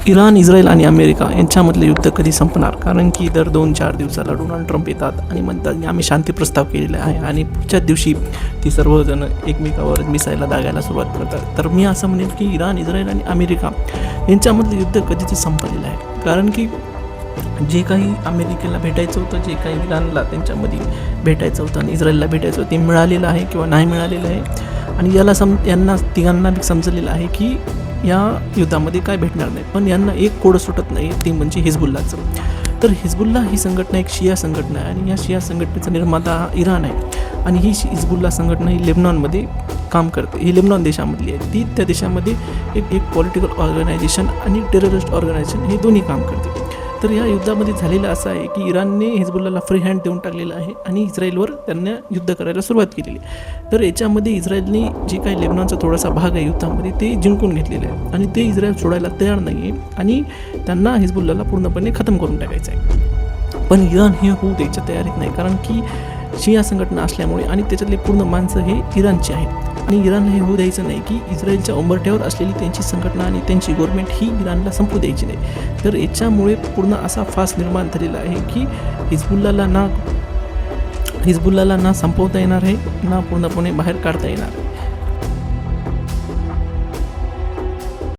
Iran, Israel आणि America यांच्यामधले युद्ध कधी संपणार? कारण की दर 2-4 दिवसाला डोनाल्ड ट्रम्प येतात आणि म्हणतात की आम्ही शांती प्रस्ताव केलेला आहे आणि पुढच्याच दिवशी ती सर्वजण एकमेकावर मिसाईलला दागायला सुरुवात करतात. तर मी असं म्हणेन की इराण, इस्रायल आणि अमेरिका यांच्यामधलं युद्ध कधीच संपलेलं आहे. कारण की जे काही अमेरिकेला भेटायचं होतं, जे काही इराणला त्यांच्यामध्ये भेटायचं होतं आणि इस्रायलला भेटायचं होतं ते मिळालेलं आहे किंवा नाही मिळालेलं आहे. आणि यांना तिघांना समजलेलं आहे की या युद्धामध्ये काय भेटणार नाही. पण यांना एक कोड सुटत नाही, ते म्हणजे हिजबुल्लाचं. तर हिजबुल्ला ही संघटना एक शिया संघटना आहे आणि या शिया संघटनेचा निर्माता हा इराण आहे. आणि ही हिजबुल्ला संघटना ही लेबनॉनमध्ये काम करते. ही लेबनॉन देशामधली आहे. ती त्या देशामध्ये एक पॉलिटिकल ऑर्गनायझेशन आणि टेररिस्ट ऑर्गनायझेशन हे दोन्ही काम करते. तर या युद्धामध्ये झालेलं असं आहे की इराणने हिजबुल्लाला फ्री हँड देऊन टाकलेलं आहे आणि इस्रायलवर त्यांना युद्ध करायला सुरुवात केलेली. तर याच्यामध्ये इस्रायलने जे काही लेबनॉनचा थोडासा भाग आहे युद्धामध्ये ते जिंकून घेतलेलं आहे आणि ते इस्रायल सोडायला तयार नाही आहे आणि त्यांना हिजबुल्लाला पूर्णपणे खतम करून टाकायचं आहे. पण इराण हे होऊ द्यायच्या तयारीत नाही, कारण की शिया संघटना असल्यामुळे आणि त्याच्यातले पूर्ण माणसं हे इराणचे आहेत. आणि इराणला हे होऊ द्यायचं नाही की इस्रायलच्या उंबरठ्यावर असलेली त्यांची संघटना आणि त्यांची गव्हर्नमेंट ही इराणला संपू द्यायची नाही. तर याच्यामुळे पूर्ण असा फास निर्माण झालेला आहे की हिजबुल्लाला ना संपवता येणार आहे, ना पूर्णपणे बाहेर काढता येणार.